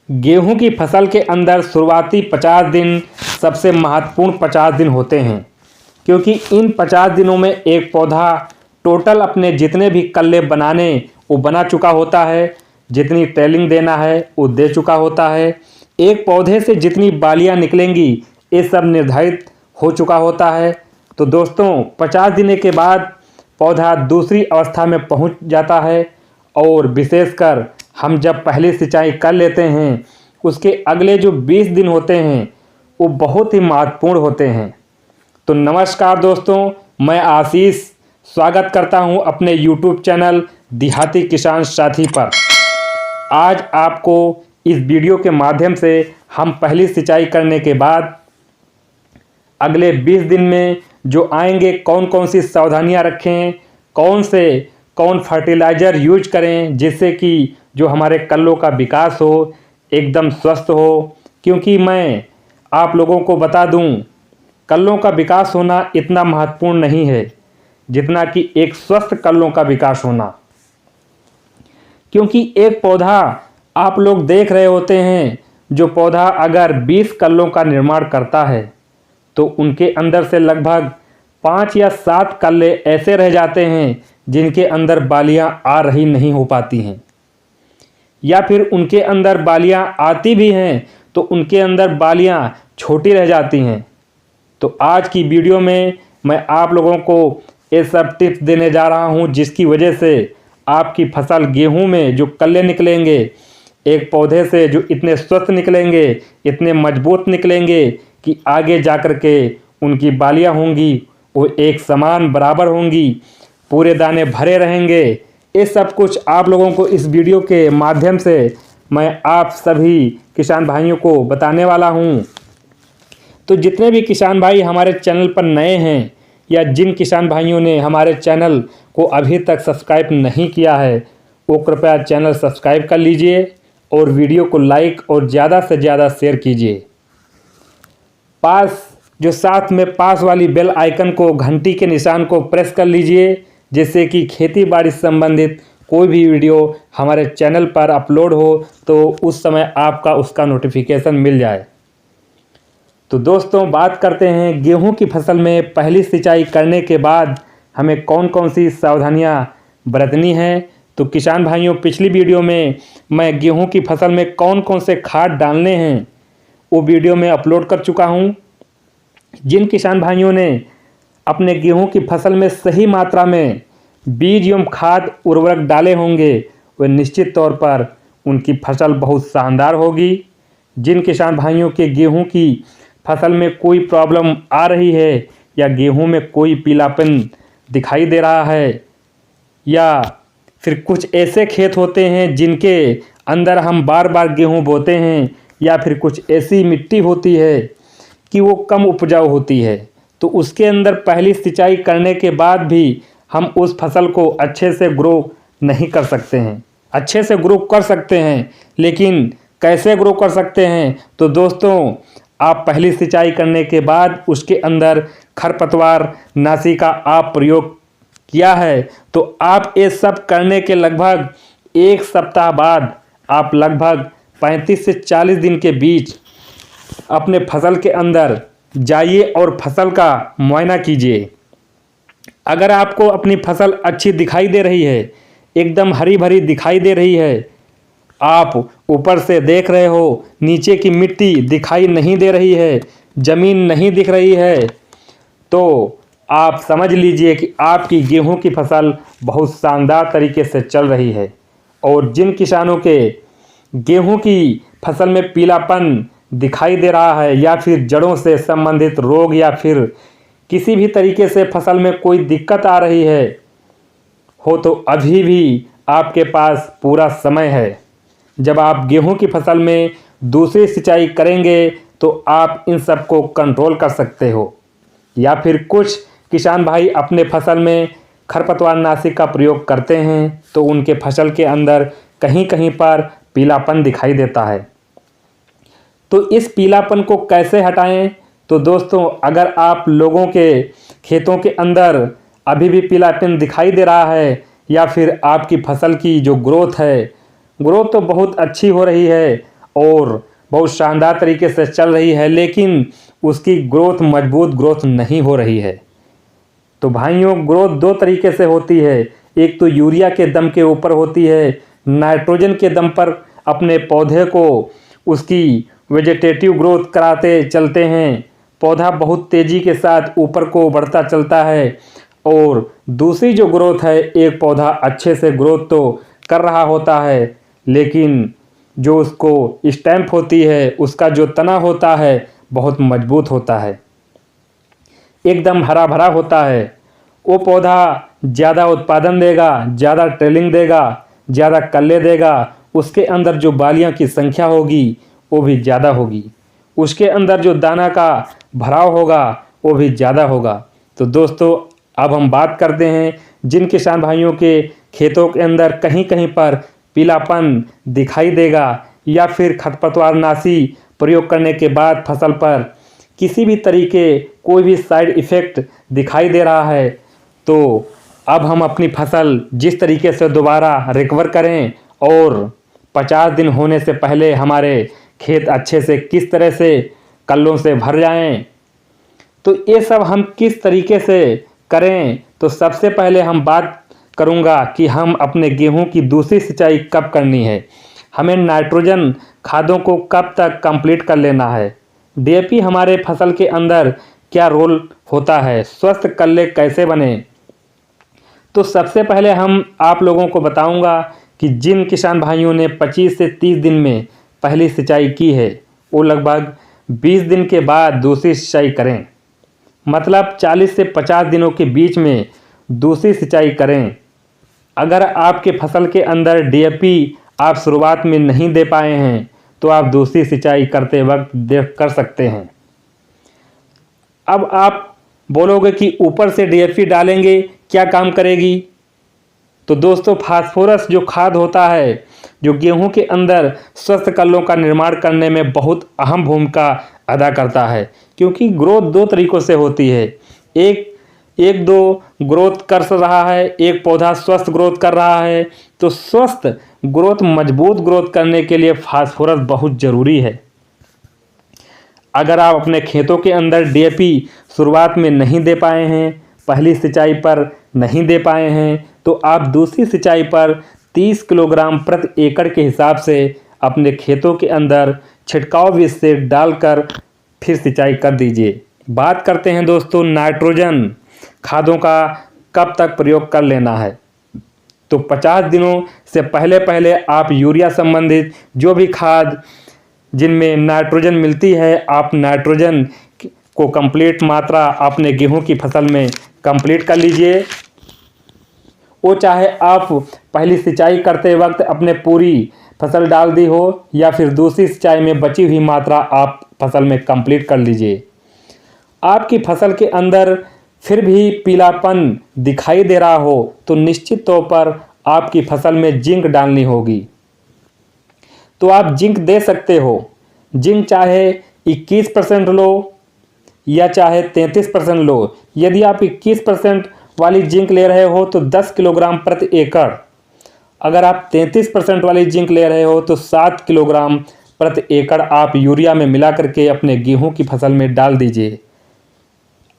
गेहूं की फसल के अंदर शुरुआती 50 दिन सबसे महत्वपूर्ण 50 दिन होते हैं, क्योंकि इन 50 दिनों में एक पौधा टोटल अपने जितने भी कल्ले बनाने वो बना चुका होता है, जितनी ट्रेलिंग देना है वो दे चुका होता है। एक पौधे से जितनी बालियां निकलेंगी ये सब निर्धारित हो चुका होता है। तो दोस्तों 50 दिन के बाद पौधा दूसरी अवस्था में पहुंच जाता है और विशेषकर हम जब पहली सिंचाई कर लेते हैं उसके अगले जो 20 दिन होते हैं वो बहुत ही महत्वपूर्ण होते हैं। तो नमस्कार दोस्तों, मैं आशीष स्वागत करता हूं अपने YouTube चैनल देहाती किसान साथी पर। आज आपको इस वीडियो के माध्यम से हम पहली सिंचाई करने के बाद अगले 20 दिन में जो आएंगे कौन कौन सी सावधानियां रखें, कौन फर्टिलाइज़र यूज करें जिससे कि जो हमारे कल्लों का विकास हो एकदम स्वस्थ हो। क्योंकि मैं आप लोगों को बता दूं, कल्लों का विकास होना इतना महत्वपूर्ण नहीं है जितना कि एक स्वस्थ कल्लों का विकास होना। क्योंकि एक पौधा आप लोग देख रहे होते हैं, जो पौधा अगर 20 कल्लों का निर्माण करता है तो उनके अंदर से लगभग 5 या 7 कल्ले ऐसे रह जाते हैं जिनके अंदर बालियां आ रही नहीं हो पाती हैं, या फिर उनके अंदर बालियां आती भी हैं तो उनके अंदर बालियां छोटी रह जाती हैं। तो आज की वीडियो में मैं आप लोगों को ये सब टिप्स देने जा रहा हूं जिसकी वजह से आपकी फसल गेहूं में जो कल्ले निकलेंगे एक पौधे से जो इतने स्वस्थ निकलेंगे, इतने मजबूत निकलेंगे कि आगे जाकर के उनकी बालियां होंगी वो एक समान बराबर होंगी, पूरे दाने भरे रहेंगे। ये सब कुछ आप लोगों को इस वीडियो के माध्यम से मैं आप सभी किसान भाइयों को बताने वाला हूं। तो जितने भी किसान भाई हमारे चैनल पर नए हैं या जिन किसान भाइयों ने हमारे चैनल को अभी तक सब्सक्राइब नहीं किया है वो कृपया चैनल सब्सक्राइब कर लीजिए और वीडियो को लाइक और ज़्यादा से ज़्यादा शेयर कीजिए। साथ में पास वाली बेल आइकन को, घंटी के निशान को प्रेस कर लीजिए जिससे कि खेती बाड़ी से संबंधित कोई भी वीडियो हमारे चैनल पर अपलोड हो तो उस समय आपका उसका नोटिफिकेशन मिल जाए। तो दोस्तों बात करते हैं गेहूं की फसल में पहली सिंचाई करने के बाद हमें कौन कौन सी सावधानियां बरतनी हैं। तो किसान भाइयों, पिछली वीडियो में मैं गेहूं की फसल में कौन कौन से खाद डालने हैं वो वीडियो में अपलोड कर चुका हूं। जिन किसान भाइयों ने अपने गेहूं की फसल में सही मात्रा में बीज एवं खाद उर्वरक डाले होंगे वे निश्चित तौर पर उनकी फसल बहुत शानदार होगी। जिन किसान भाइयों के गेहूं की फसल में कोई प्रॉब्लम आ रही है या गेहूं में कोई पीलापन दिखाई दे रहा है, या फिर कुछ ऐसे खेत होते हैं जिनके अंदर हम बार बार गेहूं बोते हैं, या फिर कुछ ऐसी मिट्टी होती है कि वो कम उपजाऊ होती है, तो उसके अंदर पहली सिंचाई करने के बाद भी हम उस फसल को अच्छे से ग्रो नहीं कर सकते हैं। अच्छे से ग्रो कर सकते हैं लेकिन कैसे ग्रो कर सकते हैं, तो दोस्तों आप पहली सिंचाई करने के बाद उसके अंदर खरपतवार नाशी का आप प्रयोग किया है तो आप ये सब करने के लगभग 1 सप्ताह बाद आप लगभग 35 से 40 दिन के बीच अपने फसल के अंदर जाइए और फसल का मुआयना कीजिए। अगर आपको अपनी फसल अच्छी दिखाई दे रही है, एकदम हरी भरी दिखाई दे रही है, आप ऊपर से देख रहे हो नीचे की मिट्टी दिखाई नहीं दे रही है, ज़मीन नहीं दिख रही है, तो आप समझ लीजिए कि आपकी गेहूं की फसल बहुत शानदार तरीके से चल रही है। और जिन किसानों के गेहूं की फसल में पीलापन दिखाई दे रहा है या फिर जड़ों से संबंधित रोग या फिर किसी भी तरीके से फसल में कोई दिक्कत आ रही है तो अभी भी आपके पास पूरा समय है। जब आप गेहूं की फसल में दूसरी सिंचाई करेंगे तो आप इन सब को कंट्रोल कर सकते हो। या फिर कुछ किसान भाई अपने फसल में खरपतवार नाशी का प्रयोग करते हैं तो उनके फसल के अंदर कहीं कहीं पर पीलापन दिखाई देता है। तो इस पीलापन को कैसे हटाएं? तो दोस्तों अगर आप लोगों के खेतों के अंदर अभी भी पीलापन दिखाई दे रहा है या फिर आपकी फसल की जो ग्रोथ है, ग्रोथ तो बहुत अच्छी हो रही है और बहुत शानदार तरीके से चल रही है, लेकिन उसकी ग्रोथ मजबूत ग्रोथ नहीं हो रही है। तो भाइयों, ग्रोथ दो तरीके से होती है। एक तो यूरिया के दम के ऊपर होती है, नाइट्रोजन के दम पर अपने पौधे को उसकी वेजिटेटिव ग्रोथ कराते चलते हैं। पौधा बहुत तेज़ी के साथ ऊपर को बढ़ता चलता है। और दूसरी जो ग्रोथ है, एक पौधा अच्छे से ग्रोथ तो कर रहा होता है, लेकिन जो उसको स्टैम्प होती है, उसका जो तना होता है बहुत मजबूत होता है, एकदम हरा भरा होता है। वो पौधा ज़्यादा उत्पादन देगा, ज़्यादा ट्रेलिंग देगा, ज़्यादा कल्ले देगा। उसके अंदर जो बालियाँ की संख्या होगी वो भी ज़्यादा होगी। उसके अंदर जो दाना का भराव होगा वो भी ज़्यादा होगा। तो दोस्तों, अब हम बात करते हैं जिन किसान भाइयों के खेतों के अंदर कहीं कहीं पर पीलापन दिखाई देगा या फिर खरपतवारनाशी प्रयोग करने के बाद फसल पर किसी भी तरीके कोई भी साइड इफ़ेक्ट दिखाई दे रहा है, तो अब हम अपनी फसल जिस तरीके से दोबारा रिकवर करें और 50 दिन होने से पहले हमारे खेत अच्छे से किस तरह से कल्लों से भर जाएं, तो ये सब हम किस तरीके से करें। तो सबसे पहले हम बात करूंगा कि हम अपने गेहूं की दूसरी सिंचाई कब करनी है, हमें नाइट्रोजन खादों को कब तक कंप्लीट कर लेना है, डीएपी हमारे फसल के अंदर क्या रोल होता है, स्वस्थ कल्ले कैसे बने। तो सबसे पहले हम आप लोगों को बताऊंगा कि जिन किसान भाइयों ने 25 से 30 दिन में पहली सिंचाई की है, वो लगभग 20 दिन के बाद दूसरी सिंचाई करें। मतलब 40 से 50 दिनों के बीच में दूसरी सिंचाई करें। अगर आपके फसल के अंदर डीएपी आप शुरुआत में नहीं दे पाए हैं, तो आप दूसरी सिंचाई करते वक्त देख कर सकते हैं। अब आप बोलोगे कि ऊपर से डीएपी डालेंगे क्या काम करेगी। तो दोस्तों, फास्फोरस जो खाद होता है, जो गेहूं के अंदर स्वस्थ कल्लों का निर्माण करने में बहुत अहम भूमिका अदा करता है, क्योंकि ग्रोथ दो तरीक़ों से होती है। एक दो ग्रोथ कर रहा है, एक पौधा स्वस्थ ग्रोथ कर रहा है। तो स्वस्थ ग्रोथ मजबूत ग्रोथ करने के लिए फास्फोरस बहुत ज़रूरी है। अगर आप अपने खेतों के अंदर डीएपी शुरुआत में नहीं दे पाए हैं, पहली सिंचाई पर नहीं दे पाए हैं, तो आप दूसरी सिंचाई पर 30 किलोग्राम प्रति एकड़ के हिसाब से अपने खेतों के अंदर छिड़काव विधि से डालकर फिर सिंचाई कर दीजिए। बात करते हैं दोस्तों नाइट्रोजन खादों का कब तक प्रयोग कर लेना है। तो 50 दिनों से पहले पहले आप यूरिया संबंधित जो भी खाद जिनमें नाइट्रोजन मिलती है, आप नाइट्रोजन को कंप्लीट मात्रा अपने गेहूं की फसल में कंप्लीट कर लीजिए। वो चाहे आप पहली सिंचाई करते वक्त अपने पूरी फसल डाल दी हो या फिर दूसरी सिंचाई में बची हुई मात्रा आप फसल में कंप्लीट कर लीजिए। आपकी फसल के अंदर फिर भी पीलापन दिखाई दे रहा हो तो निश्चित तौर पर आपकी फसल में जिंक डालनी होगी। तो आप जिंक दे सकते हो। जिंक चाहे 21% लो या चाहे 33% लो। यदि आप 21% वाली जिंक ले रहे हो तो 10 किलोग्राम प्रति एकड़। अगर आप 33% वाली जिंक ले रहे हो तो 7 किलोग्राम प्रति एकड़ आप यूरिया में मिला करके अपने गेहूं की फसल में डाल दीजिए।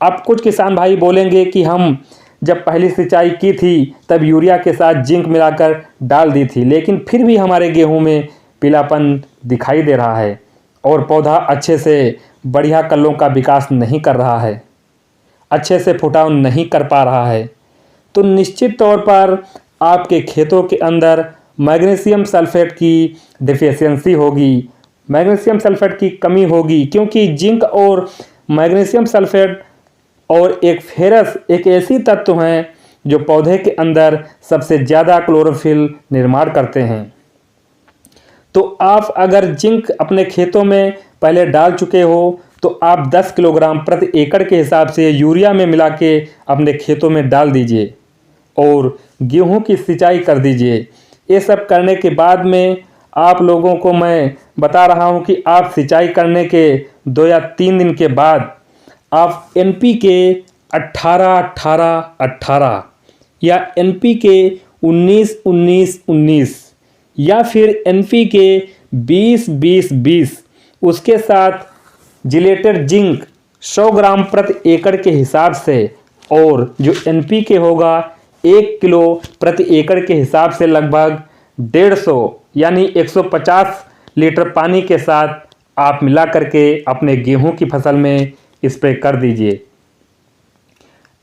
अब कुछ किसान भाई बोलेंगे कि हम जब पहली सिंचाई की थी तब यूरिया के साथ जिंक मिलाकर डाल दी थी, लेकिन फिर भी हमारे गेहूं में पीलापन दिखाई दे रहा है और पौधा अच्छे से बढ़िया कल्लों का विकास नहीं कर रहा है, अच्छे से फुटाव नहीं कर पा रहा है। तो निश्चित तौर पर आपके खेतों के अंदर मैग्नीशियम सल्फेट की डिफिशियंसी होगी, मैग्नीशियम सल्फेट की कमी होगी, क्योंकि जिंक और मैग्नीशियम सल्फेट और एक फेरस एक ऐसी तत्व हैं जो पौधे के अंदर सबसे ज़्यादा क्लोरोफिल निर्माण करते हैं। तो आप अगर जिंक अपने खेतों में पहले डाल चुके हो तो आप 10 किलोग्राम प्रति एकड़ के हिसाब से यूरिया में मिला के अपने खेतों में डाल दीजिए और गेहूं की सिंचाई कर दीजिए। ये सब करने के बाद में आप लोगों को मैं बता रहा हूं कि आप सिंचाई करने के 2 या 3 दिन के बाद आप NPK 18-18-18 या NPK 19-19-19 या फिर NPK 20-20-20 उसके साथ जिलेटेड जिंक 100 ग्राम प्रति एकड़ के हिसाब से और जो NPK होगा 1 किलो प्रति एकड़ के हिसाब से लगभग 150 यानी 150 लीटर पानी के साथ आप मिला करके अपने गेहूं की फसल में स्प्रे कर दीजिए।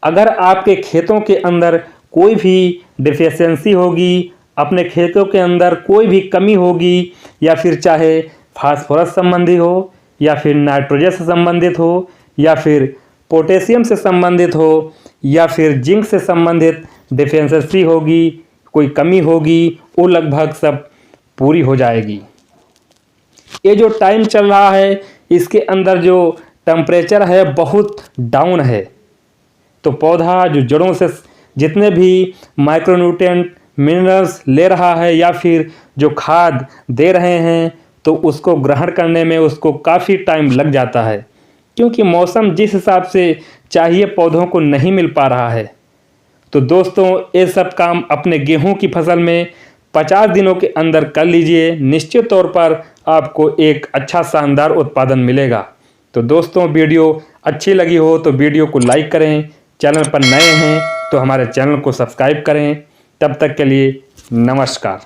अगर आपके खेतों के अंदर कोई भी डिफिशियंसी होगी, अपने खेतों के अंदर कोई भी कमी होगी, या फिर चाहे फास्फोरस संबंधी हो, या फिर नाइट्रोजन से संबंधित हो, या फिर पोटेशियम से संबंधित हो, या फिर जिंक से संबंधित डिफिशियंसी होगी, कोई कमी होगी, वो लगभग सब पूरी हो जाएगी। ये जो टाइम चल रहा है इसके अंदर जो टेम्परेचर है बहुत डाउन है, तो पौधा जो जड़ों से जितने भी माइक्रोन्यूट्रिएंट मिनरल्स ले रहा है या फिर जो खाद दे रहे हैं तो उसको ग्रहण करने में उसको काफ़ी टाइम लग जाता है, क्योंकि मौसम जिस हिसाब से चाहिए पौधों को नहीं मिल पा रहा है। तो दोस्तों ये सब काम अपने गेहूं की फसल में 50 दिनों के अंदर कर लीजिए, निश्चित तौर पर आपको एक अच्छा शानदार उत्पादन मिलेगा। तो दोस्तों वीडियो अच्छी लगी हो तो वीडियो को लाइक करें, चैनल पर नए हैं तो हमारे चैनल को सब्सक्राइब करें। तब तक के लिए नमस्कार।